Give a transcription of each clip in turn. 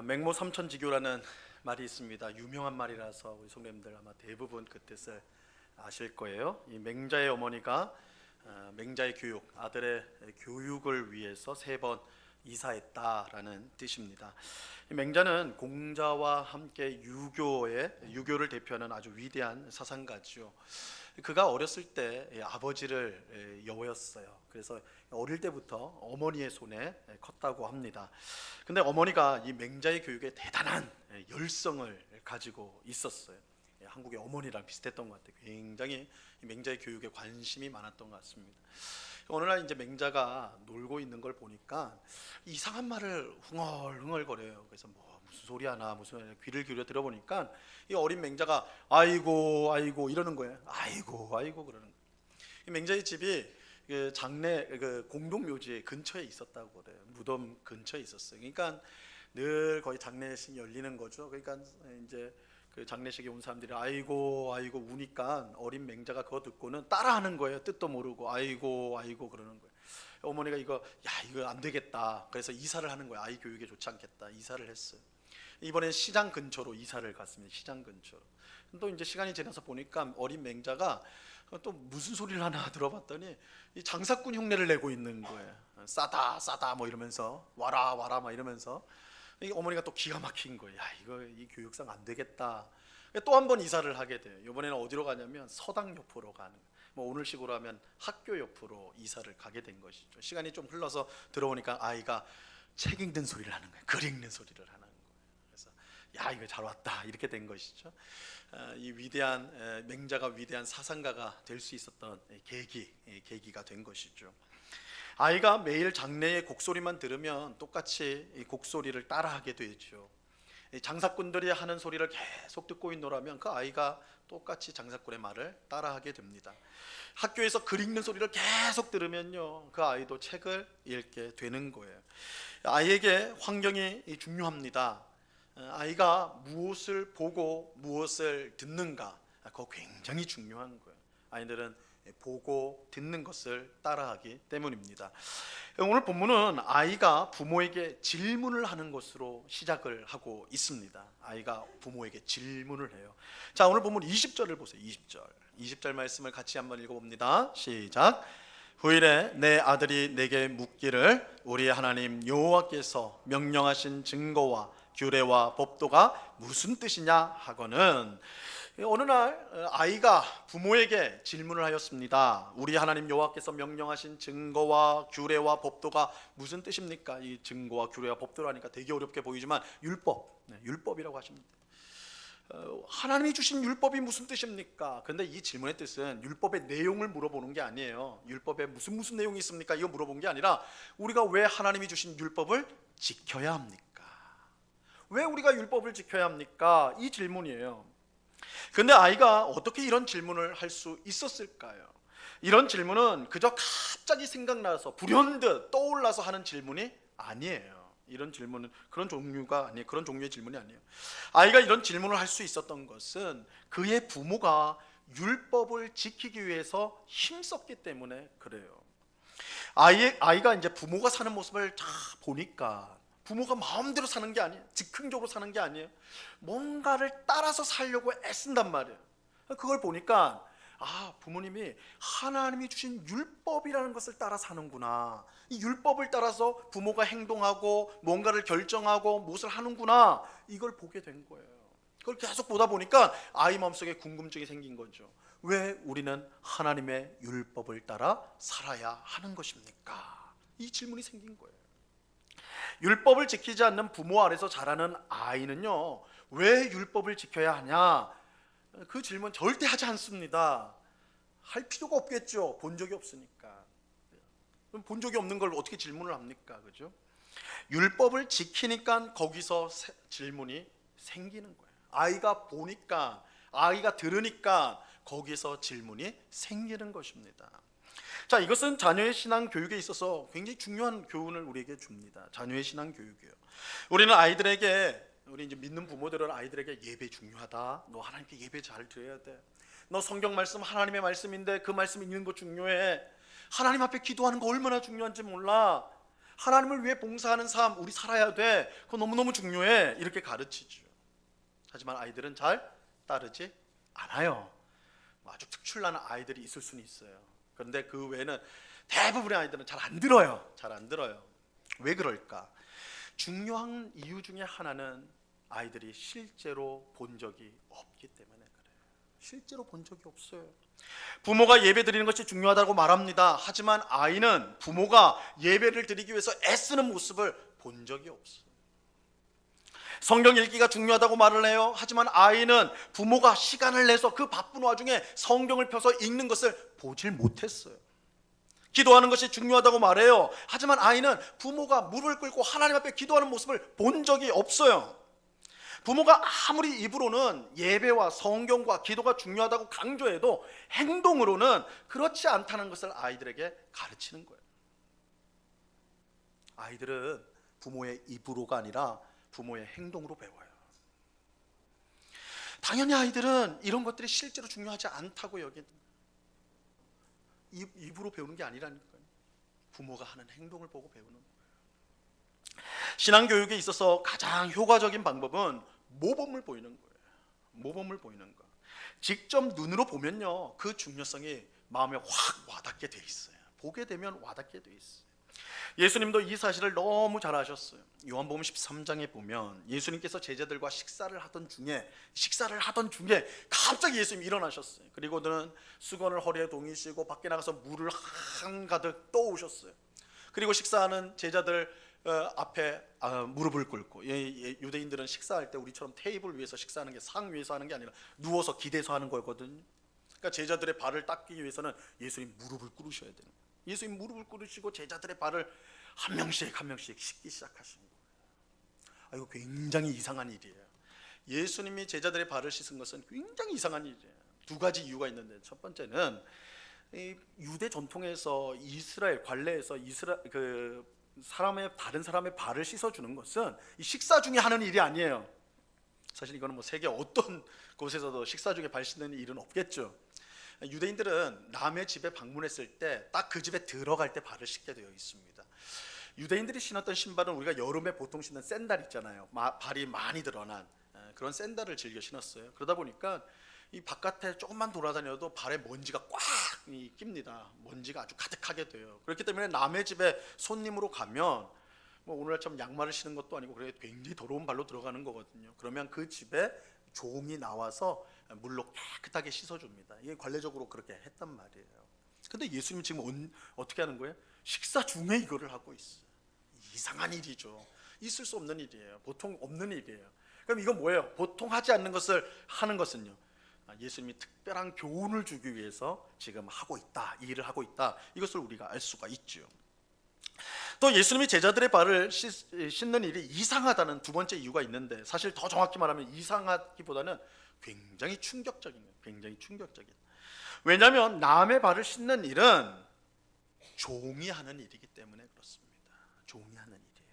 맹모 삼천지교라는 말이 있습니다. 유명한 말이라서 우리 성도님들 아마 대부분 그 뜻을 아실 거예요. 이 맹자의 어머니가 맹자의 교육, 아들의 교육을 위해서 3번 이사했다라는 뜻입니다. 이 맹자는 공자와 함께 유교를 대표하는 아주 위대한 사상가죠. 그가 어렸을 때 아버지를 여워였어요. 그래서 어릴 때부터 어머니의 손에 컸다고 합니다. 근데 어머니가 이 맹자의 교육에 대단한 열성을 가지고 있었어요. 한국의 어머니랑 비슷했던 것 같아요. 굉장히 맹자의 교육에 관심이 많았던 것 같습니다. 어느 날 이제 맹자가 놀고 있는 걸 보니까 이상한 말을 흥얼흥얼거려요. 그래서 무슨 소리 하나 무슨 귀를 기울여 들어보니까 이 어린 맹자가 아이고 아이고 이러는 거예요. 아이고 아이고 그러는 거예요. 이 맹자의 집이 그 장례 그 공동묘지 근처에 있었다고 그래요. 무덤 근처에 있었어요. 그러니까 늘 거의 장례식이 열리는 거죠. 그러니까 이제 그 장례식에 온 사람들이 아이고 아이고 우니까 어린 맹자가 그거 듣고는 따라하는 거예요. 뜻도 모르고 아이고 아이고 그러는 거예요. 어머니가 이거 안 되겠다. 그래서 이사를 하는 거예요. 아이 교육에 좋지 않겠다. 이사를 했어요. 이번엔 시장 근처로 이사를 갔습니다. 시장 근처로. 또 이제 시간이 지나서 보니까 어린 맹자가 또 무슨 소리를 하나 들어봤더니 이 장사꾼 흉내를 내고 있는 거예요. 싸다 싸다 뭐 이러면서 와라 와라 막 이러면서 이 어머니가 또 기가 막힌 거예요. 이 교육상 안 되겠다. 또 한 번 이사를 하게 돼요. 이번에는 어디로 가냐면 서당 옆으로 가는. 뭐 오늘식으로 하면 학교 옆으로 이사를 가게 된 것이죠. 시간이 좀 흘러서 들어오니까 아이가 책 읽는 소리를 하는 거예요. 글 읽는 소리를 하는 거예요. 그래서 이거 잘 왔다 이렇게 된 것이죠. 이 위대한 맹자가 위대한 사상가가 될 수 있었던 계기가 된 것이죠. 아이가 매일 장례의 곡소리만 들으면 똑같이 이 곡소리를 따라하게 되죠. 장사꾼들이 하는 소리를 계속 듣고 있노라면 그 아이가 똑같이 장사꾼의 말을 따라하게 됩니다. 학교에서 글 읽는 소리를 계속 들으면요 그 아이도 책을 읽게 되는 거예요. 아이에게 환경이 중요합니다. 아이가 무엇을 보고 무엇을 듣는가 그거 굉장히 중요한 거예요. 아이들은 보고 듣는 것을 따라하기 때문입니다. 오늘 본문은 아이가 부모에게 질문을 하는 것으로 시작을 하고 있습니다. 아이가 부모에게 질문을 해요. 자, 오늘 본문 20절을 보세요. 20절 말씀을 같이 한번 읽어봅니다. 시작. 후일에 내 아들이 내게 묻기를 우리 하나님 여호와께서 명령하신 증거와 규례와 법도가 무슨 뜻이냐 하거늘 어느 날 아이가 부모에게 질문을 하였습니다. 우리 하나님 여호와께서 명령하신 증거와 규례와 법도가 무슨 뜻입니까? 이 증거와 규례와 법도라니까 되게 어렵게 보이지만 율법이라고 하십니다. 하나님이 주신 율법이 무슨 뜻입니까? 근데 이 질문의 뜻은 율법의 내용을 물어보는 게 아니에요. 율법에 무슨 내용이 있습니까? 이거 물어본 게 아니라 우리가 왜 하나님이 주신 율법을 지켜야 합니까? 왜 우리가 율법을 지켜야 합니까? 이 질문이에요. 근데 아이가 어떻게 이런 질문을 할 수 있었을까요? 이런 질문은 그저 갑자기 생각나서 불현듯 떠올라서 하는 질문이 아니에요. 이런 질문은 그런 종류의 질문이 아니에요. 아이가 이런 질문을 할 수 있었던 것은 그의 부모가 율법을 지키기 위해서 힘썼기 때문에 그래요. 아이가 이제 부모가 사는 모습을 다 보니까 부모가 마음대로 사는 게 아니에요. 즉흥적으로 사는 게 아니에요. 뭔가를 따라서 살려고 애쓴단 말이에요. 그걸 보니까 부모님이 하나님이 주신 율법이라는 것을 따라 사는구나. 이 율법을 따라서 부모가 행동하고 뭔가를 결정하고 무엇을 하는구나. 이걸 보게 된 거예요. 그걸 계속 보다 보니까 아이 마음속에 궁금증이 생긴 거죠. 왜 우리는 하나님의 율법을 따라 살아야 하는 것입니까? 이 질문이 생긴 거예요. 율법을 지키지 않는 부모 아래서 자라는 아이는요 왜 율법을 지켜야 하냐 그 질문 절대 하지 않습니다. 할 필요가 없겠죠. 본 적이 없으니까. 본 적이 없는 걸 어떻게 질문을 합니까? 그죠? 율법을 지키니까 거기서 질문이 생기는 거예요. 아이가 보니까 아이가 들으니까 거기서 질문이 생기는 것입니다. 자, 이것은 자녀의 신앙 교육에 있어서 굉장히 중요한 교훈을 우리에게 줍니다. 자녀의 신앙 교육이요. 우리 이제 믿는 부모들은 아이들에게 예배 중요하다. 너 하나님께 예배 잘 드려야 돼. 너 성경 말씀 하나님의 말씀인데 그 말씀 읽는 거 중요해. 하나님 앞에 기도하는 거 얼마나 중요한지 몰라. 하나님을 위해 봉사하는 삶 우리 살아야 돼. 그거 너무너무 중요해. 이렇게 가르치죠. 하지만 아이들은 잘 따르지 않아요. 아주 특출난 아이들이 있을 수는 있어요. 그런데 그 외에는 대부분의 아이들은 잘 안 들어요. 잘 안 들어요. 왜 그럴까? 중요한 이유 중에 하나는 아이들이 실제로 본 적이 없기 때문에 그래요. 실제로 본 적이 없어요. 부모가 예배 드리는 것이 중요하다고 말합니다. 하지만 아이는 부모가 예배를 드리기 위해서 애쓰는 모습을 본 적이 없어요. 성경 읽기가 중요하다고 말을 해요. 하지만 아이는 부모가 시간을 내서 그 바쁜 와중에 성경을 펴서 읽는 것을 보질 못했어요. 기도하는 것이 중요하다고 말해요. 하지만 아이는 부모가 무릎을 꿇고 하나님 앞에 기도하는 모습을 본 적이 없어요. 부모가 아무리 입으로는 예배와 성경과 기도가 중요하다고 강조해도 행동으로는 그렇지 않다는 것을 아이들에게 가르치는 거예요. 아이들은 부모의 입으로가 아니라 부모의 행동으로 배워요. 당연히 아이들은 이런 것들이 실제로 중요하지 않다고 여기는 입으로 배우는 게 아니라니까요. 부모가 하는 행동을 보고 배우는 거예요. 신앙교육에 있어서 가장 효과적인 방법은 모범을 보이는 거예요. 모범을 보이는 거. 직접 눈으로 보면요, 그 중요성이 마음에 확 와닿게 돼 있어요. 보게 되면 와닿게 돼 있어요. 예수님도 이 사실을 너무 잘 아셨어요. 요한복음 13장에 보면 예수님께서 제자들과 식사를 하던 중에 갑자기 예수님이 일어나셨어요. 그리고는 수건을 허리에 동이시고 밖에 나가서 물을 한가득 떠오셨어요. 그리고 식사하는 제자들 앞에 무릎을 꿇고, 유대인들은 식사할 때 우리처럼 테이블 위에서 식사하는 게 상 위에서 하는 게 아니라 누워서 기대서 하는 거거든요. 그러니까 제자들의 발을 닦기 위해서는 예수님 무릎을 꿇으셔야 되는 거예요. 예수님 무릎을 꿇으시고 제자들의 발을 한 명씩 씻기 시작하신 거예요. 이거 굉장히 이상한 일이에요. 예수님이 제자들의 발을 씻은 것은 굉장히 이상한 일이에요. 두 가지 이유가 있는데, 첫 번째는 이 유대 전통에서 이스라엘 관례에서 다른 사람의 발을 씻어주는 것은 이 식사 중에 하는 일이 아니에요. 사실 이거는 뭐 세계 어떤 곳에서도 식사 중에 발 씻는 일은 없겠죠. 유대인들은 남의 집에 방문했을 때 딱 그 집에 들어갈 때 발을 씻게 되어 있습니다. 유대인들이 신었던 신발은 우리가 여름에 보통 신는 샌들 있잖아요. 발이 많이 드러난 그런 샌들을 즐겨 신었어요. 그러다 보니까 이 바깥에 조금만 돌아다녀도 발에 먼지가 꽉 낍니다. 먼지가 아주 가득하게 돼요. 그렇기 때문에 남의 집에 손님으로 가면 뭐 오늘날처럼 양말을 신은 것도 아니고 그래 굉장히 더러운 발로 들어가는 거거든요. 그러면 그 집에 종이 나와서 물로 깨끗하게 씻어줍니다. 이게 관례적으로 그렇게 했단 말이에요. 근데 예수님이 지금 어떻게 하는 거예요? 식사 중에 이거를 하고 있어요. 이상한 일이죠. 있을 수 없는 일이에요. 보통 없는 일이에요. 그럼 이건 뭐예요? 보통 하지 않는 것을 하는 것은요, 예수님이 특별한 교훈을 주기 위해서 지금 하고 있다, 이 일을 하고 있다, 이것을 우리가 알 수가 있죠. 또 예수님이 제자들의 발을 씻는 일이 이상하다는 두 번째 이유가 있는데, 사실 더 정확히 말하면 이상하기보다는 굉장히 충격적인 거예요. 굉장히 충격적인. 왜냐하면 남의 발을 씻는 일은 종이 하는 일이기 때문에 그렇습니다. 종이 하는 일이에요.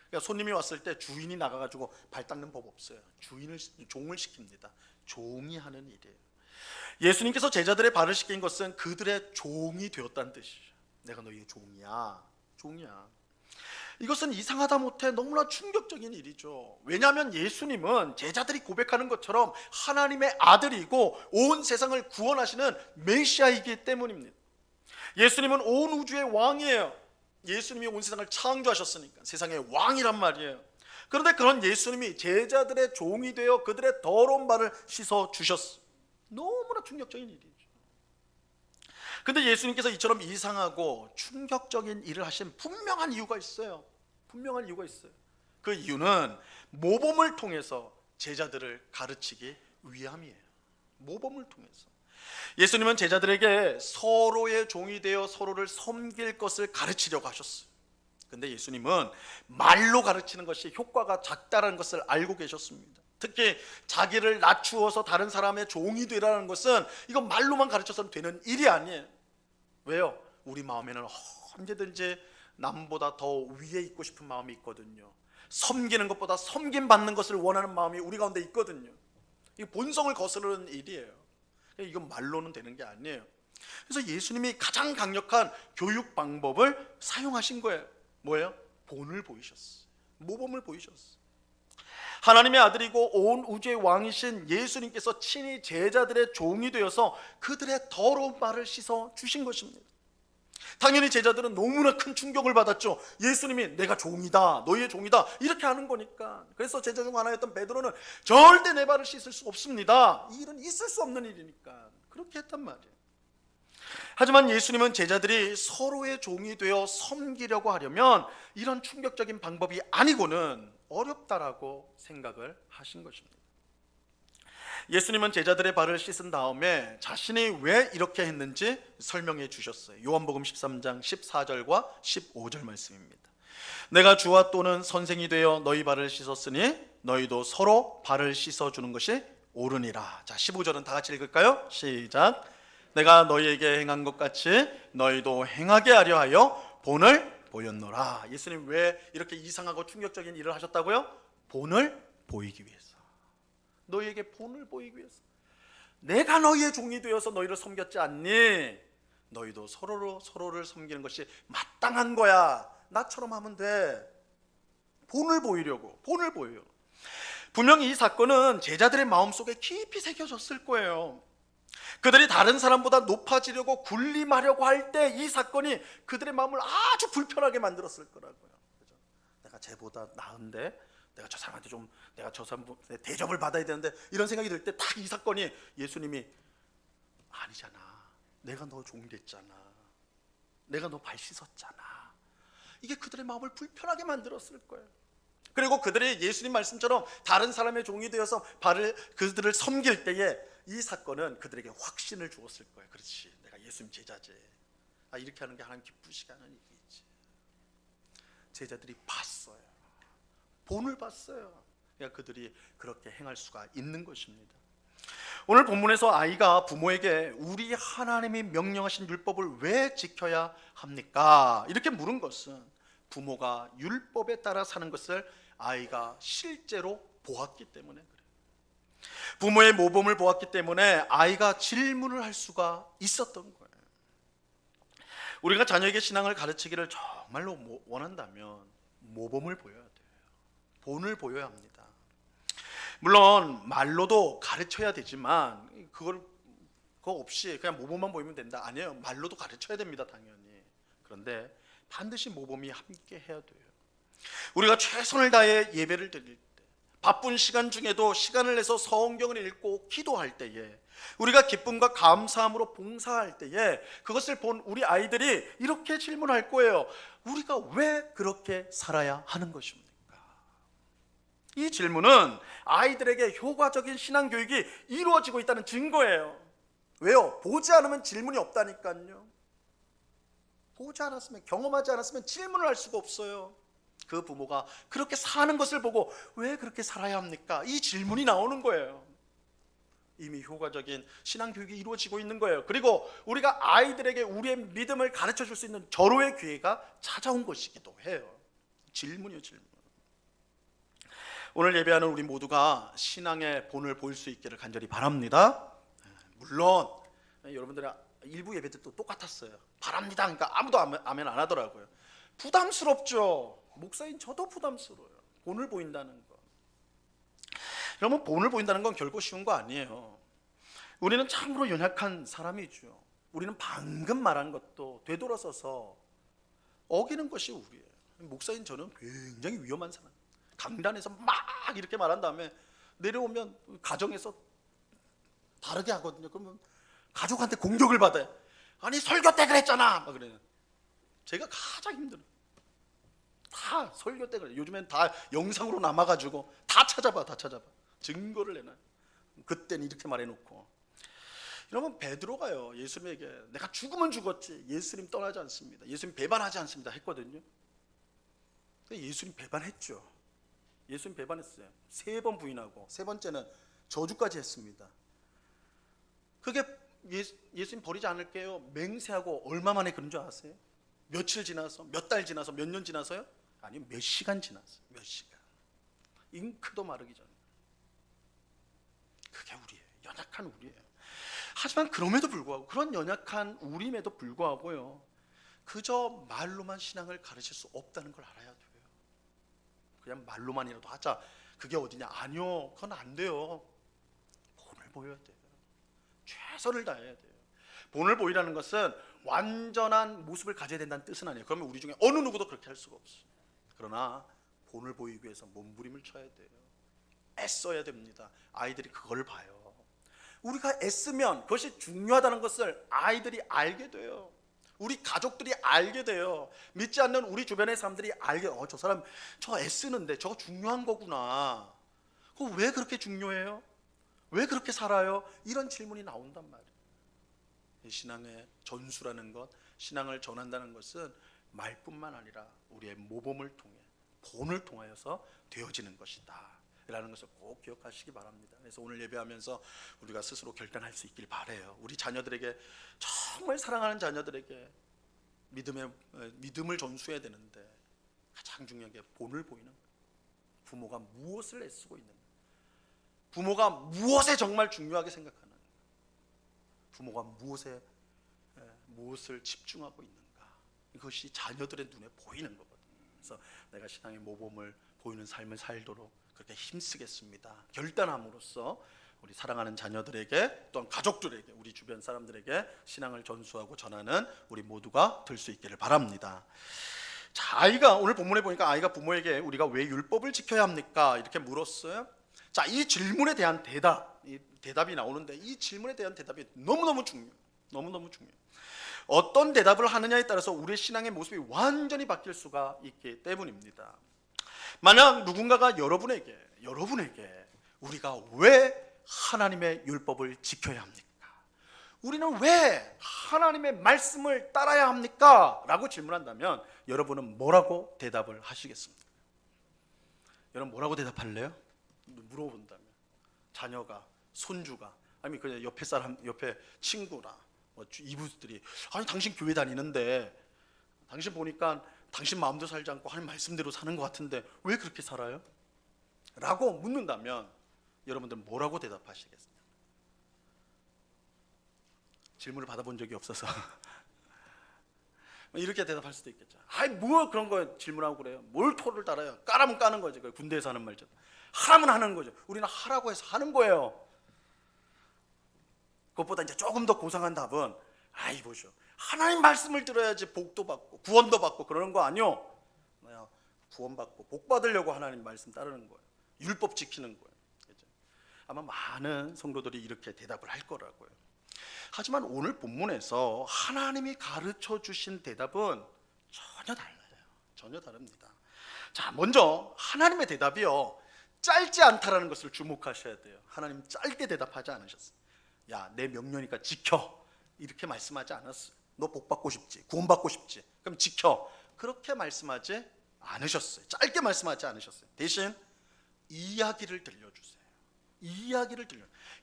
그러니까 손님이 왔을 때 주인이 나가가지고 발 닦는 법 없어요. 종을 시킵니다. 종이 하는 일이에요. 예수님께서 제자들의 발을 씻긴 것은 그들의 종이 되었다는 뜻이죠. 내가 너희의 종이야. 이것은 이상하다 못해 너무나 충격적인 일이죠. 왜냐하면 예수님은 제자들이 고백하는 것처럼 하나님의 아들이고 온 세상을 구원하시는 메시아이기 때문입니다. 예수님은 온 우주의 왕이에요. 예수님이 온 세상을 창조하셨으니까 세상의 왕이란 말이에요. 그런데 그런 예수님이 제자들의 종이 되어 그들의 더러운 발을 씻어 주셨어요. 너무나 충격적인 일이죠. 근데 예수님께서 이처럼 이상하고 충격적인 일을 하신 분명한 이유가 있어요. 분명한 이유가 있어요. 그 이유는 모범을 통해서 제자들을 가르치기 위함이에요. 모범을 통해서. 예수님은 제자들에게 서로의 종이 되어 서로를 섬길 것을 가르치려고 하셨어요. 근데 예수님은 말로 가르치는 것이 효과가 작다는 것을 알고 계셨습니다. 특히 자기를 낮추어서 다른 사람의 종이 되라는 것은 이건 말로만 가르쳐서는 되는 일이 아니에요. 왜요? 우리 마음에는 언제든지 남보다 더 위에 있고 싶은 마음이 있거든요. 섬기는 것보다 섬김받는 것을 원하는 마음이 우리 가운데 있거든요. 이 본성을 거스르는 일이에요. 이건 말로는 되는 게 아니에요. 그래서 예수님이 가장 강력한 교육 방법을 사용하신 거예요. 뭐예요? 본을 보이셨어요. 모범을 보이셨어요. 하나님의 아들이고 온 우주의 왕이신 예수님께서 친히 제자들의 종이 되어서 그들의 더러운 발을 씻어 주신 것입니다. 당연히 제자들은 너무나 큰 충격을 받았죠. 예수님이 내가 종이다, 너희의 종이다 이렇게 하는 거니까. 그래서 제자 중 하나였던 베드로는 절대 내 발을 씻을 수 없습니다. 이 일은 있을 수 없는 일이니까 그렇게 했단 말이에요. 하지만 예수님은 제자들이 서로의 종이 되어 섬기려고 하려면 이런 충격적인 방법이 아니고는 어렵다라고 생각을 하신 것입니다. 예수님은 제자들의 발을 씻은 다음에 자신이 왜 이렇게 했는지 설명해 주셨어요. 요한복음 13장 14절과 15절 말씀입니다. 내가 주와 또는 선생이 되어 너희 발을 씻었으니 너희도 서로 발을 씻어주는 것이 옳으니라. 자, 15절은 다 같이 읽을까요? 시작. 내가 너희에게 행한 것 같이 너희도 행하게 하려 하여 본을 보였노라. 예수님 왜 이렇게 이상하고 충격적인 일을 하셨다고요? 본을 보이기 위해서. 너희에게 본을 보이기 위해서. 내가 너희의 종이 되어서 너희를 섬겼지 않니? 너희도 서로를 섬기는 것이 마땅한 거야. 나처럼 하면 돼. 본을 보이려고. 본을 보여요. 분명히 이 사건은 제자들의 마음속에 깊이 새겨졌을 거예요. 그들이 다른 사람보다 높아지려고 군림하려고 할 때 이 사건이 그들의 마음을 아주 불편하게 만들었을 거라고요. 그죠? 내가 쟤보다 나은데, 내가 저 사람한테 좀, 내가 저 사람 대접을 받아야 되는데 이런 생각이 들 때 딱 이 사건이 예수님이 아니잖아. 내가 너 종 됐잖아. 내가 너 발 씻었잖아. 이게 그들의 마음을 불편하게 만들었을 거예요. 그리고 그들이 예수님 말씀처럼 다른 사람의 종이 되어서 그들을 섬길 때에 이 사건은 그들에게 확신을 주었을 거예요. 그렇지, 내가 예수님 제자지. 이렇게 하는 게 하나님 기쁘시게 하는 일이지. 제자들이 봤어요. 본을 봤어요. 그러니까 그들이 그렇게 행할 수가 있는 것입니다. 오늘 본문에서 아이가 부모에게 우리 하나님이 명령하신 율법을 왜 지켜야 합니까? 이렇게 물은 것은 부모가 율법에 따라 사는 것을 아이가 실제로 보았기 때문에 그래요. 부모의 모범을 보았기 때문에 아이가 질문을 할 수가 있었던 거예요. 우리가 자녀에게 신앙을 가르치기를 정말로 원한다면 모범을 보여야 돼요. 본을 보여야 합니다. 물론 말로도 가르쳐야 되지만 그거 없이 그냥 모범만 보이면 된다? 아니에요. 말로도 가르쳐야 됩니다, 당연히. 그런데 반드시 모범이 함께 해야 돼요. 우리가 최선을 다해 예배를 드릴 때, 바쁜 시간 중에도 시간을 내서 성경을 읽고 기도할 때에, 우리가 기쁨과 감사함으로 봉사할 때에 그것을 본 우리 아이들이 이렇게 질문할 거예요. 우리가 왜 그렇게 살아야 하는 것입니까? 이 질문은 아이들에게 효과적인 신앙 교육이 이루어지고 있다는 증거예요. 왜요? 보지 않으면 질문이 없다니까요. 보지 않았으면, 경험하지 않았으면 질문을 할 수가 없어요. 그 부모가 그렇게 사는 것을 보고 왜 그렇게 살아야 합니까? 이 질문이 나오는 거예요. 이미 효과적인 신앙 교육이 이루어지고 있는 거예요. 그리고 우리가 아이들에게 우리의 믿음을 가르쳐 줄 수 있는 절호의 기회가 찾아온 것이기도 해요. 질문이요, 질문. 오늘 예배하는 우리 모두가 신앙의 본을 보일 수 있기를 간절히 바랍니다. 물론 여러분들의 일부 예배들도 똑같았어요. 바랍니다. 그러니까 아무도 아멘 안 하더라고요. 부담스럽죠. 목사인 저도 부담스러워요. 본을 보인다는 거. 여러분, 본을 보인다는 건 결코 쉬운 거 아니에요. 우리는 참으로 연약한 사람이죠. 우리는 방금 말한 것도 되돌아서서 어기는 것이 우리예요. 목사인 저는 굉장히 위험한 사람. 강단에서 막 이렇게 말한 다음에 내려오면 가정에서 다르게 하거든요. 그러면 가족한테 공격을 받아요. 아니 설교 때 그랬잖아. 막 그래요. 제가 가장 힘들어요. 다 설교 때 그래요. 요즘엔 다 영상으로 남아가지고 다 찾아봐. 증거를 내놔요. 그때는 이렇게 말해놓고. 여러분, 베드로가요 예수님에게 내가 죽으면 죽었지 예수님 떠나지 않습니다, 예수님 배반하지 않습니다 했거든요. 근데 예수님 배반했죠. 예수님 배반했어요. 3번 부인하고 3번째는 저주까지 했습니다. 그게 예수님 버리지 않을게요 맹세하고 얼마 만에 그런 줄 아세요? 며칠 지나서, 몇 달 지나서, 몇 년 지나서요? 아니 몇 시간 지났어요. 몇 시간. 잉크도 마르기 전에. 그게 우리예요. 연약한 우리예요. 하지만 그럼에도 불구하고, 그런 연약한 우림에도 불구하고요, 그저 말로만 신앙을 가르칠 수 없다는 걸 알아야 돼요. 그냥 말로만이라도 하자, 그게 어디냐? 아니요, 그건 안 돼요. 본을 보여야 돼요. 최선을 다해야 돼요. 본을 보이라는 것은 완전한 모습을 가져야 된다는 뜻은 아니에요. 그러면 우리 중에 어느 누구도 그렇게 할 수가 없어요. 그러나 본을 보이기 위해서 몸부림을 쳐야 돼요. 애써야 됩니다. 아이들이 그걸 봐요. 우리가 애쓰면 그것이 중요하다는 것을 아이들이 알게 돼요. 우리 가족들이 알게 돼요. 믿지 않는 우리 주변의 사람들이 알게, 저 사람 저 애쓰는데 저거 중요한 거구나. 그거 왜 그렇게 중요해요? 왜 그렇게 살아요? 이런 질문이 나온단 말이에요. 신앙의 전수라는 것, 신앙을 전한다는 것은 말뿐만 아니라 우리의 모범을 통해, 본을 통하여서 되어지는 것이다 라는 것을 꼭 기억하시기 바랍니다. 그래서 오늘 예배하면서 우리가 스스로 결단할 수 있길 바라요. 우리 자녀들에게, 정말 사랑하는 자녀들에게 믿음을 전수해야 되는데 가장 중요한 게 본을 보이는 거예요. 부모가 무엇을 애쓰고 있는가, 부모가 무엇에 정말 중요하게 생각하는, 부모가 무엇을 집중하고 있는가, 이것이 자녀들의 눈에 보이는 거거든요. 그래서 내가 신앙의 모범을 보이는 삶을 살도록 그렇게 힘쓰겠습니다. 결단함으로써 우리 사랑하는 자녀들에게, 또한 가족들에게, 우리 주변 사람들에게 신앙을 전수하고 전하는 우리 모두가 될 수 있기를 바랍니다. 자, 아이가 오늘 본문에 보니까 아이가 부모에게 우리가 왜 율법을 지켜야 합니까? 이렇게 물었어요. 자, 이 질문에 대한 대답이 나오는데, 이 질문에 대한 대답이 너무너무 중요해요. 너무너무 중요해요. 어떤 대답을 하느냐에 따라서 우리의 신앙의 모습이 완전히 바뀔 수가 있기 때문입니다. 만약 누군가가 여러분에게 우리가 왜 하나님의 율법을 지켜야 합니까? 우리는 왜 하나님의 말씀을 따라야 합니까? 라고 질문한다면 여러분은 뭐라고 대답을 하시겠습니까? 여러분 뭐라고 대답할래요? 물어본다면 자녀가, 손주가, 아니면 그냥 옆에 사람, 옆에 친구나 이웃들이, 아니 당신 교회 다니는데 당신 보니까 당신 마음대로 살지 않고 하나님 말씀대로 사는 것 같은데 왜 그렇게 살아요? 라고 묻는다면 여러분들은 뭐라고 대답하시겠습니까? 질문을 받아본 적이 없어서 이렇게 대답할 수도 있겠죠. 아이 뭐 그런 거 질문하고 그래요. 뭘 토를 달아요? 까라면 까는 거죠. 군대에서 하는 말죠. 하라면 하는 거죠. 우리는 하라고 해서 하는 거예요. 그것보다 이제 조금 더 고상한 답은, 아이 보시오, 하나님 말씀을 들어야지 복도 받고 구원도 받고 그러는 거 아니요? 구원받고 복 받으려고 하나님 말씀 따르는 거예요. 율법 지키는 거예요. 그렇죠? 아마 많은 성도들이 이렇게 대답을 할 거라고요. 하지만 오늘 본문에서 하나님이 가르쳐 주신 대답은 전혀 달라요. 전혀 다릅니다. 자, 먼저 하나님의 대답이요, 짧지 않다라는 것을 주목하셔야 돼요. 하나님 짧게 대답하지 않으셨어요. 야, 내 명령이니까 지켜, 이렇게 말씀하지 않았어요. 너 복 받고 싶지, 구원 받고 싶지, 그럼 지켜, 그렇게 말씀하지 않으셨어요. 짧게 말씀하지 않으셨어요. 대신 이야기를 들려주세요.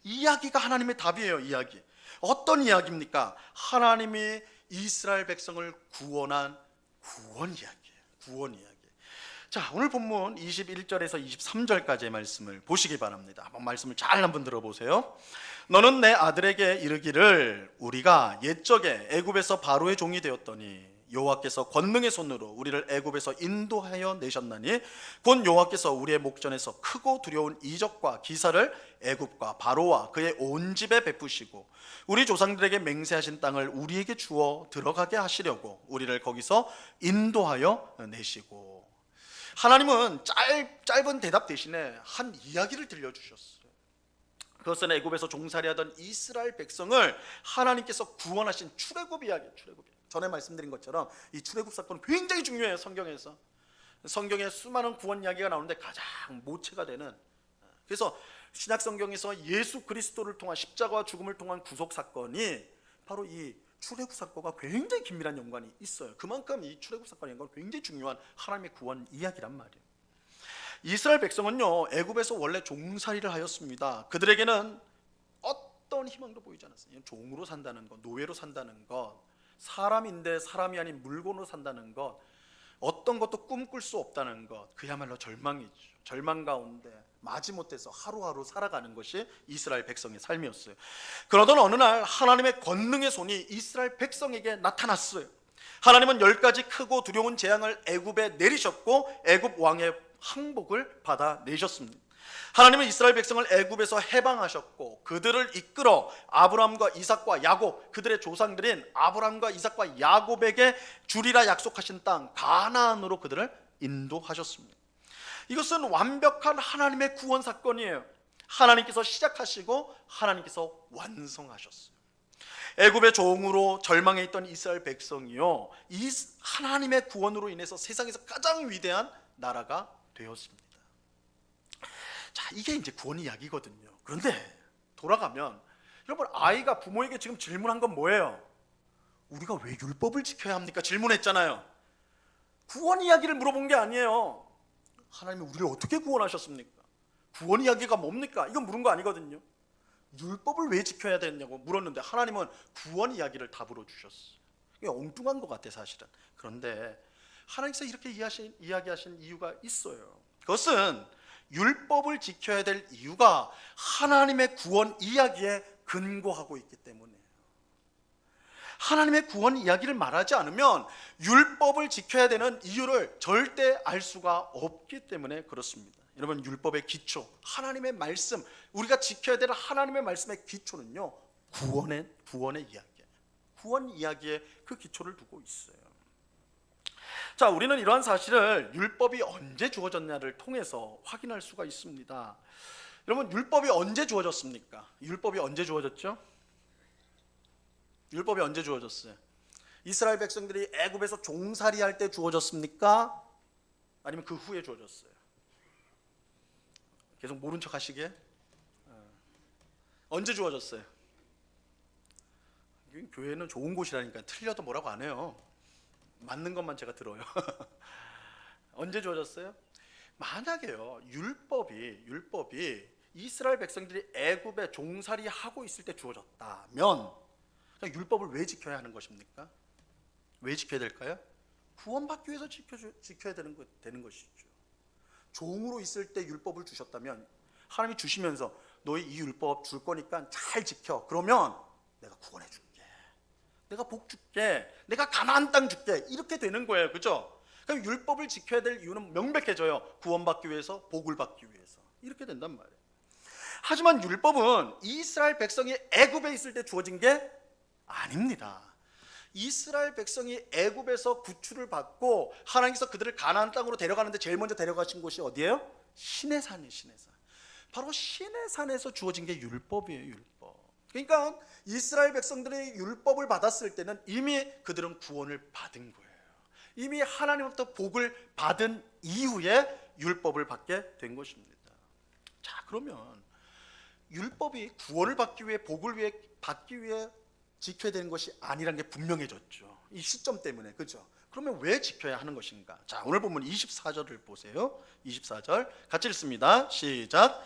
이야기가 하나님의 답이에요. 이야기. 어떤 이야기입니까? 하나님이 이스라엘 백성을 구원한 구원 이야기예요. 구원 이야기. 자, 오늘 본문 21절에서 23절까지의 말씀을 보시기 바랍니다. 한번 말씀을 잘 한번 들어보세요. 너는 내 아들에게 이르기를, 우리가 옛적에 애굽에서 바로의 종이 되었더니 여호와께서 권능의 손으로 우리를 애굽에서 인도하여 내셨나니 곧 여호와께서 우리의 목전에서 크고 두려운 이적과 기사를 애굽과 바로와 그의 온 집에 베푸시고 우리 조상들에게 맹세하신 땅을 우리에게 주어 들어가게 하시려고 우리를 거기서 인도하여 내시고. 하나님은 짧은 대답 대신에 한 이야기를 들려주셨어요. 그것은 애굽에서 종살이하던 이스라엘 백성을 하나님께서 구원하신 출애굽 이야기예요. 출애굽. 전에 말씀드린 것처럼 이 출애굽 사건은 굉장히 중요해요. 성경에서. 성경에 수많은 구원 이야기가 나오는데 가장 모체가 되는, 그래서 신약 성경에서 예수 그리스도를 통한 십자가와 죽음을 통한 구속 사건이 바로 이 출애굽 사건과 굉장히 긴밀한 연관이 있어요. 그만큼 이 출애굽 사건의 연관은 굉장히 중요한 하나님의 구원 이야기란 말이에요. 이스라엘 백성은요, 애굽에서 원래 종살이를 하였습니다. 그들에게는 어떤 희망도 보이지 않았어요. 종으로 산다는 것, 노예로 산다는 것, 사람인데 사람이 아닌 물건으로 산다는 것, 어떤 것도 꿈꿀 수 없다는 것, 그야말로 절망이죠. 절망 가운데 마지못해서 하루하루 살아가는 것이 이스라엘 백성의 삶이었어요. 그러던 어느 날 하나님의 권능의 손이 이스라엘 백성에게 나타났어요. 하나님은 10가지 크고 두려운 재앙을 애굽에 내리셨고 애굽 왕의 항복을 받아내셨습니다. 하나님은 이스라엘 백성을 애굽에서 해방하셨고 그들을 이끌어 아브라함과 이삭과 야곱, 그들의 조상들인 아브라함과 이삭과 야곱에게 주리라 약속하신 땅 가나안으로 그들을 인도하셨습니다. 이것은 완벽한 하나님의 구원 사건이에요. 하나님께서 시작하시고 하나님께서 완성하셨어요. 애굽의 종으로 절망해 있던 이스라엘 백성이요, 이 하나님의 구원으로 인해서 세상에서 가장 위대한 나라가 되었습니다. 자, 이게 이제 구원 이야기거든요. 그런데 돌아가면 여러분, 아이가 부모에게 지금 질문한 건 뭐예요? 우리가 왜 율법을 지켜야 합니까? 질문했잖아요. 구원 이야기를 물어본 게 아니에요. 하나님이 우리를 어떻게 구원하셨습니까? 구원 이야기가 뭡니까? 이건 물은 거 아니거든요. 율법을 왜 지켜야 되냐고 물었는데 하나님은 구원 이야기를 답으로 주셨어요. 이게 엉뚱한 것 같아 사실은. 그런데 하나님께서 이렇게 이야기하신 이유가 있어요. 그것은 율법을 지켜야 될 이유가 하나님의 구원 이야기에 근거하고 있기 때문이에요. 하나님의 구원 이야기를 말하지 않으면 율법을 지켜야 되는 이유를 절대 알 수가 없기 때문에 그렇습니다. 여러분, 율법의 기초, 하나님의 말씀, 우리가 지켜야 되는 하나님의 말씀의 기초는요, 구원의 이야기예요. 구원 이야기에 그 기초를 두고 있어요. 자, 우리는 이러한 사실을 율법이 언제 주어졌냐를 통해서 확인할 수가 있습니다. 여러분, 율법이 언제 주어졌습니까? 율법이 언제 주어졌죠? 율법이 언제 주어졌어요? 이스라엘 백성들이 애굽에서 종살이 할 때 주어졌습니까? 아니면 그 후에 주어졌어요? 계속 모른 척 하시게. 언제 주어졌어요? 교회는 좋은 곳이라니까 틀려도 뭐라고 안 해요. 맞는 것만 제가 들어요. 언제 주어졌어요? 만약에요, 율법이 이스라엘 백성들이 애굽에 종살이 하고 있을 때 주어졌다면 율법을 왜 지켜야 하는 것입니까? 왜 지켜야 될까요? 구원받기 위해서 지켜야 되는 것이죠. 종으로 있을 때 율법을 주셨다면 하나님이 주시면서 너희 이 율법 줄 거니까 잘 지켜. 그러면 내가 구원해 줄게. 내가 복 줄게. 내가 가나안 땅 줄게. 이렇게 되는 거예요. 그죠? 그럼 율법을 지켜야 될 이유는 명백해져요. 구원받기 위해서, 복을 받기 위해서. 이렇게 된단 말이에요. 하지만 율법은 이스라엘 백성이 애굽에 있을 때 주어진 게 아닙니다. 이스라엘 백성이 애굽에서 구출을 받고 하나님께서 그들을 가나안 땅으로 데려가는데 제일 먼저 데려가신 곳이 어디예요? 시내산이에요. 시내산. 바로 시내산에서 주어진 게 율법이에요. 율법. 그러니까 이스라엘 백성들이 율법을 받았을 때는 이미 그들은 구원을 받은 거예요. 이미 하나님부터 복을 받은 이후에 율법을 받게 된 것입니다. 자, 그러면 율법이 구원을 받기 위해, 복을 받기 위해 지켜야 되는 것이 아니라는 게 분명해졌죠. 이 시점 때문에. 그죠? 그러면 왜 지켜야 하는 것인가? 자, 오늘 본문 24절을 보세요. 24절 같이 읽습니다. 시작.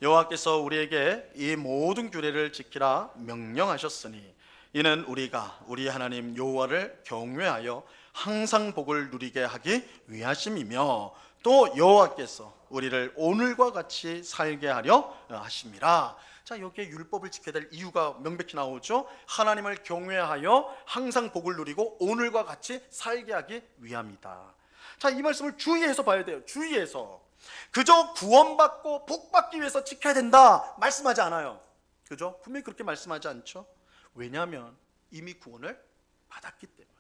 여호와께서 우리에게 이 모든 규례를 지키라 명령하셨으니 이는 우리가 우리 하나님 여호와를 경외하여 항상 복을 누리게 하기 위하심이며 또 여호와께서 우리를 오늘과 같이 살게 하려 하심이라. 자, 여기에 율법을 지켜야 될 이유가 명백히 나오죠. 하나님을 경외하여 항상 복을 누리고 오늘과 같이 살게 하기 위함이다. 자, 이 말씀을 주의해서 봐야 돼요. 주의해서. 그저 구원받고 복받기 위해서 지켜야 된다 말씀하지 않아요. 그죠? 분명히 그렇게 말씀하지 않죠. 왜냐하면 이미 구원을 받았기 때문에.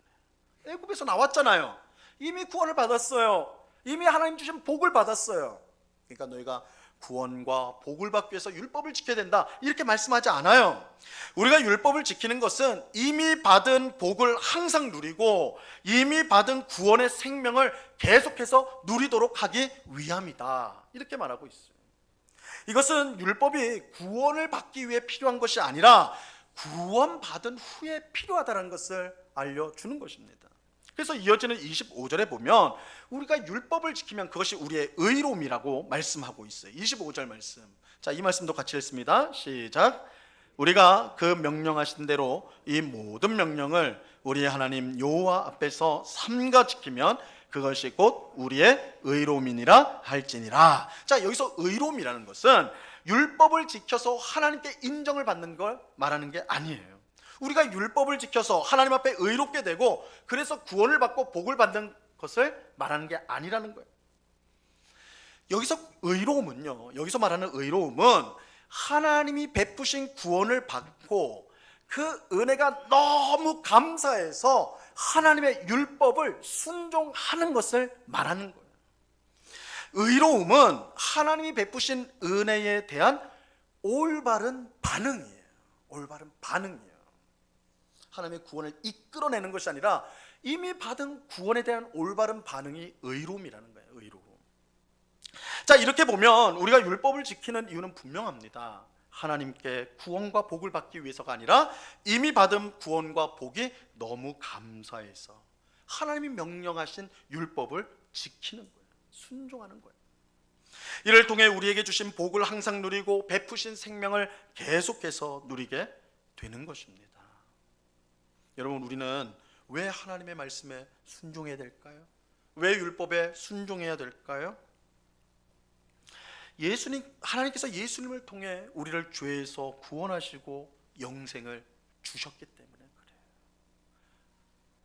애굽에서 나왔잖아요. 이미 구원을 받았어요. 이미 하나님 주신 복을 받았어요. 그러니까 너희가 구원과 복을 받기 위해서 율법을 지켜야 된다 이렇게 말씀하지 않아요. 우리가 율법을 지키는 것은 이미 받은 복을 항상 누리고 이미 받은 구원의 생명을 계속해서 누리도록 하기 위함이다 이렇게 말하고 있어요. 이것은 율법이 구원을 받기 위해 필요한 것이 아니라 구원받은 후에 필요하다는 것을 알려주는 것입니다. 그래서 이어지는 25절에 보면 우리가 율법을 지키면 그것이 우리의 의로움이라고 말씀하고 있어요. 25절 말씀. 자, 이 말씀도 같이 읽습니다. 시작. 우리가 그 명령하신 대로 이 모든 명령을 우리 하나님 여호와 앞에서 삼가 지키면 그것이 곧 우리의 의로움이니라 할지니라. 자, 여기서 의로움이라는 것은 율법을 지켜서 하나님께 인정을 받는 걸 말하는 게 아니에요. 우리가 율법을 지켜서 하나님 앞에 의롭게 되고 그래서 구원을 받고 복을 받는 것을 말하는 게 아니라는 거예요. 여기서 의로움은요, 여기서 말하는 의로움은 하나님이 베푸신 구원을 받고 그 은혜가 너무 감사해서 하나님의 율법을 순종하는 것을 말하는 거예요. 의로움은 하나님이 베푸신 은혜에 대한 올바른 반응이에요. 올바른 반응이에요. 하나님의 구원을 이끌어내는 것이 아니라 이미 받은 구원에 대한 올바른 반응이 의로움이라는 거예요. 의로움. 자, 이렇게 보면 우리가 율법을 지키는 이유는 분명합니다. 하나님께 구원과 복을 받기 위해서가 아니라 이미 받은 구원과 복이 너무 감사해서 하나님이 명령하신 율법을 지키는 거예요. 순종하는 거예요. 이를 통해 우리에게 주신 복을 항상 누리고 베푸신 생명을 계속해서 누리게 되는 것입니다. 여러분, 우리는 왜 하나님의 말씀에 순종해야 될까요? 왜 율법에 순종해야 될까요? 하나님께서 예수님을 통해 우리를 죄에서 구원하시고 영생을 주셨기 때문에 그래요.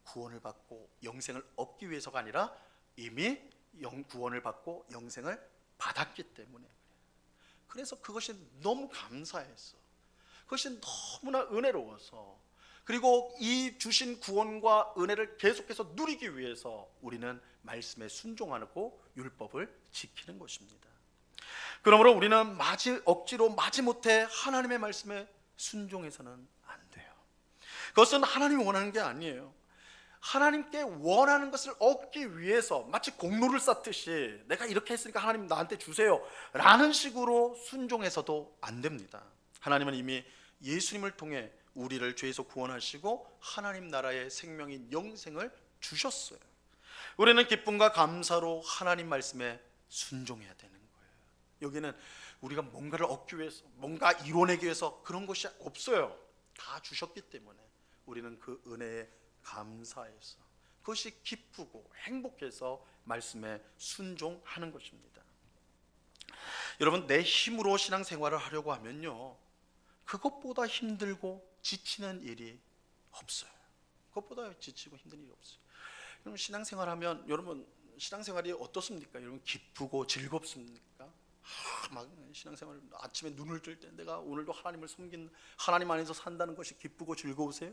구원을 받고 영생을 얻기 위해서가 아니라 이미 구원을 받고 영생을 받았기 때문에 그래요. 그래서 그것이 너무 감사해서, 그것이 너무나 은혜로워서, 그리고 이 주신 구원과 은혜를 계속해서 누리기 위해서 우리는 말씀에 순종하고 율법을 지키는 것입니다. 그러므로 우리는 억지로 마지못해 하나님의 말씀에 순종해서는 안 돼요. 그것은 하나님이 원하는 게 아니에요. 하나님께 원하는 것을 얻기 위해서 마치 공로를 쌓듯이 내가 이렇게 했으니까 하나님 나한테 주세요 라는 식으로 순종해서도 안 됩니다. 하나님은 이미 예수님을 통해 우리를 죄에서 구원하시고 하나님 나라의 생명인 영생을 주셨어요. 우리는 기쁨과 감사로 하나님 말씀에 순종해야 되는 거예요. 여기는 우리가 뭔가를 얻기 위해서, 뭔가 이뤄내기 위해서 그런 것이 없어요. 다 주셨기 때문에 우리는 그 은혜에 감사해서, 그것이 기쁘고 행복해서 말씀에 순종하는 것입니다. 여러분, 내 힘으로 신앙생활을 하려고 하면요, 그것보다 힘들고 지치는 일이 없어요. 그것보다 지치고 힘든 일이 없어요. 여러분, 신앙생활하면 여러분 신앙생활이 어떻습니까? 여러분, 기쁘고 즐겁습니까? 막 신앙생활 아침에 눈을 뜰 때 내가 오늘도 하나님을 섬긴, 하나님 안에서 산다는 것이 기쁘고 즐거우세요?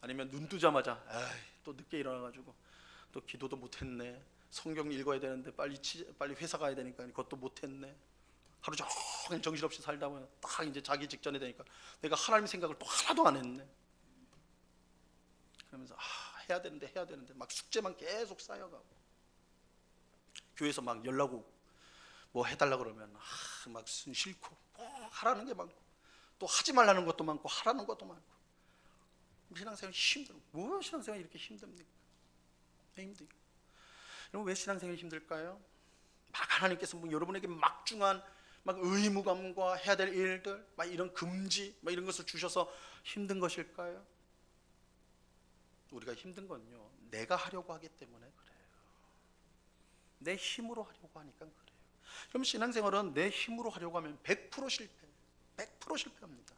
아니면 눈 뜨자마자 또 늦게 일어나가지고 또 기도도 못했네, 성경 읽어야 되는데 빨리 회사 가야 되니까 그것도 못했네, 하루 종일 정신없이 살다 보면 딱 이제 자기 직전에 되니까 내가 하나님 생각을 또 하나도 안 했네, 그러면서 해야 되는데 막 숙제만 계속 쌓여가고, 교회에서 막 연락 오고 뭐 해달라 그러면 막 싫고, 하라는 게 많고 또 하지 말라는 것도 많고 하라는 것도 많고, 신앙생활이 힘들어. 뭐 신앙생활이 이렇게 힘듭니까? 왜 힘듭니까? 여러분, 왜 신앙생활이 힘들까요? 막 하나님께서 뭐 여러분에게 막중한 막 의무감과 해야 될 일들, 막 이런 금지, 막 이런 것을 주셔서 힘든 것일까요? 우리가 힘든 건요, 내가 하려고 하기 때문에 그래요. 내 힘으로 하려고 하니까 그래요. 그럼 신앙생활은 내 힘으로 하려고 하면 100% 실패해요. 100% 실패합니다.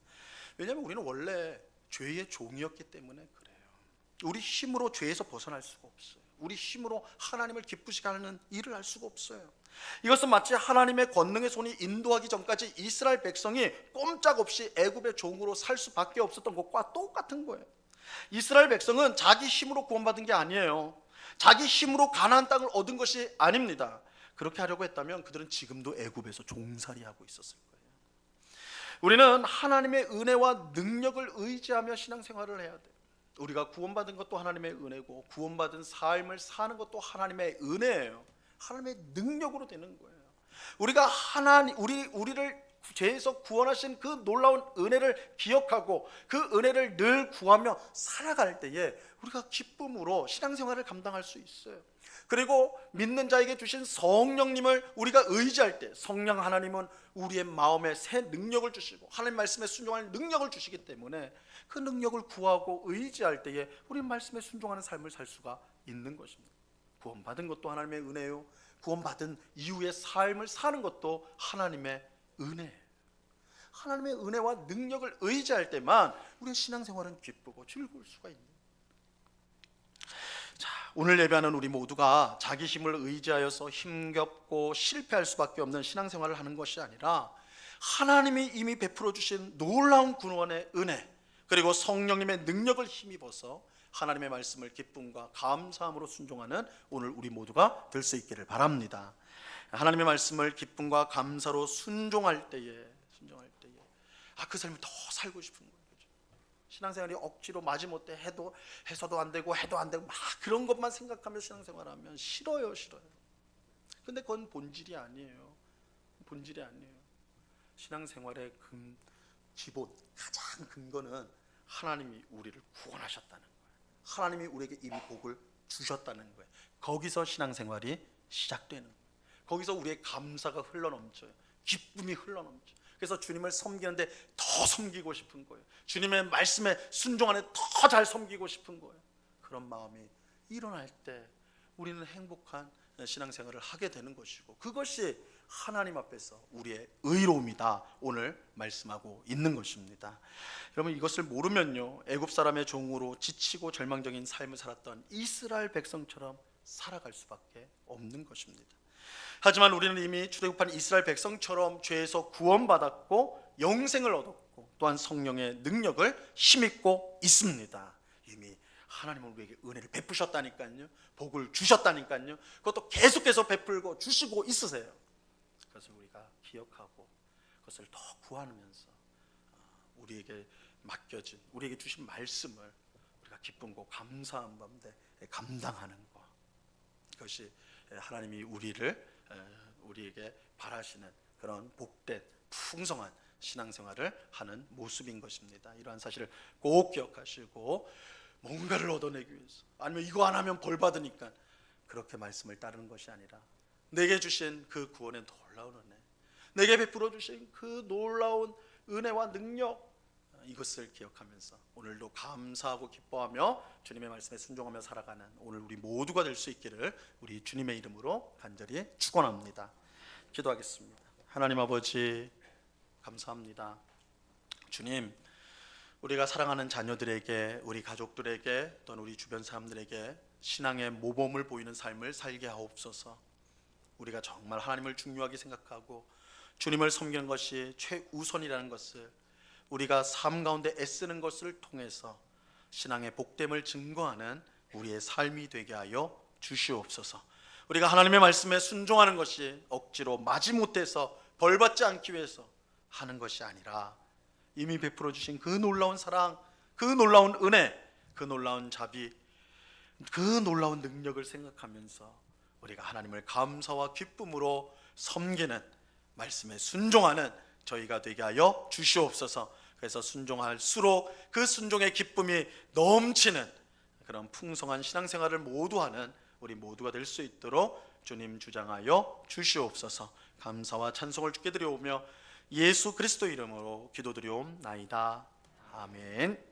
왜냐하면 우리는 원래 죄의 종이었기 때문에 그래요. 우리 힘으로 죄에서 벗어날 수가 없어요. 우리 힘으로 하나님을 기쁘시게 하는 일을 할 수가 없어요. 이것은 마치 하나님의 권능의 손이 인도하기 전까지 이스라엘 백성이 꼼짝없이 애굽의 종으로 살 수밖에 없었던 것과 똑같은 거예요. 이스라엘 백성은 자기 힘으로 구원받은 게 아니에요. 자기 힘으로 가나안 땅을 얻은 것이 아닙니다. 그렇게 하려고 했다면 그들은 지금도 애굽에서 종살이하고 있었을 거예요. 우리는 하나님의 은혜와 능력을 의지하며 신앙생활을 해야 돼요. 우리가 구원받은 것도 하나님의 은혜고, 구원받은 삶을 사는 것도 하나님의 은혜예요. 하나님의 능력으로 되는 거예요. 우리가 우리를 죄에서 구원하신 그 놀라운 은혜를 기억하고 그 은혜를 늘 구하며 살아갈 때에 우리가 기쁨으로 신앙생활을 감당할 수 있어요. 그리고 믿는 자에게 주신 성령님을 우리가 의지할 때 성령 하나님은 우리의 마음에 새 능력을 주시고 하나님 말씀에 순종할 능력을 주시기 때문에 그 능력을 구하고 의지할 때에 우리 말씀에 순종하는 삶을 살 수가 있는 것입니다. 구원받은 것도 하나님의 은혜요, 구원받은 이후의 삶을 사는 것도 하나님의 은혜예요. 하나님의 은혜와 능력을 의지할 때만 우리의 신앙생활은 기쁘고 즐거울 수가 있는. 자, 오늘 예배하는 우리 모두가 자기 힘을 의지하여서 힘겹고 실패할 수밖에 없는 신앙생활을 하는 것이 아니라 하나님이 이미 베풀어 주신 놀라운 구원의 은혜, 그리고 성령님의 능력을 힘입어서 하나님의 말씀을 기쁨과 감사함으로 순종하는 오늘 우리 모두가 될 수 있기를 바랍니다. 하나님의 말씀을 기쁨과 감사로 순종할 때에 그 삶을 더 살고 싶은 거예요. 그렇죠? 신앙생활이 억지로 마지못해 해서도 안 되고 막 그런 것만 생각하며 신앙생활하면 싫어요. 근데 그건 본질이 아니에요. 신앙생활의 기본, 가장 근거는 하나님이 우리를 구원하셨다는 거예요. 하나님이 우리에게 이미 복을 주셨다는 거예요. 거기서 신앙생활이 시작되는 거예요. 거기서 우리의 감사가 흘러넘쳐요. 기쁨이 흘러넘쳐요. 그래서 주님을 섬기는데 더 섬기고 싶은 거예요. 주님의 말씀에 순종하는 더 잘 섬기고 싶은 거예요. 그런 마음이 일어날 때 우리는 행복한 신앙생활을 하게 되는 것이고, 그것이 하나님 앞에서 우리의 의로움이다 오늘 말씀하고 있는 것입니다. 여러분, 이것을 모르면요, 애굽 사람의 종으로 지치고 절망적인 삶을 살았던 이스라엘 백성처럼 살아갈 수밖에 없는 것입니다. 하지만 우리는 이미 출애굽한 이스라엘 백성처럼 죄에서 구원받았고 영생을 얻었고 또한 성령의 능력을 힘입고 있습니다. 이미 하나님은 우리에게 은혜를 베푸셨다니까요. 복을 주셨다니까요. 그것도 계속해서 베풀고 주시고 있으세요. 그것을 우리가 기억하고 그것을 더 구하면서 우리에게 맡겨진, 우리에게 주신 말씀을 우리가 기쁨과 감사한 가운데 감당하는 것, 이것이 하나님이 우리에게 바라시는 그런 복된 풍성한 신앙생활을 하는 모습인 것입니다. 이러한 사실을 꼭 기억하시고, 뭔가를 얻어내기 위해서 아니면 이거 안 하면 벌 받으니까 그렇게 말씀을 따르는 것이 아니라 내게 주신 그 구원의 놀라운 은혜, 내게 베풀어 주신 그 놀라운 은혜와 능력, 이것을 기억하면서 오늘도 감사하고 기뻐하며 주님의 말씀에 순종하며 살아가는 오늘 우리 모두가 될 수 있기를 우리 주님의 이름으로 간절히 축원합니다. 기도하겠습니다. 하나님 아버지, 감사합니다. 주님, 우리가 사랑하는 자녀들에게, 우리 가족들에게, 또는 우리 주변 사람들에게 신앙의 모범을 보이는 삶을 살게 하옵소서. 우리가 정말 하나님을 중요하게 생각하고 주님을 섬기는 것이 최우선이라는 것을 우리가 삶 가운데 애쓰는 것을 통해서 신앙의 복됨을 증거하는 우리의 삶이 되게 하여 주시옵소서. 우리가 하나님의 말씀에 순종하는 것이 억지로 마지못해서 벌받지 않기 위해서 하는 것이 아니라 이미 베풀어 주신 그 놀라운 사랑, 그 놀라운 은혜, 그 놀라운 자비, 그 놀라운 능력을 생각하면서 우리가 하나님을 감사와 기쁨으로 섬기는, 말씀에 순종하는 저희가 되게 하여 주시옵소서. 그래서 순종할수록 그 순종의 기쁨이 넘치는 그런 풍성한 신앙생활을 모두 하는 우리 모두가 될 수 있도록 주님 주장하여 주시옵소서. 감사와 찬송을 주께 드려오며 예수 그리스도 이름으로 기도드리옵나이다. 아멘.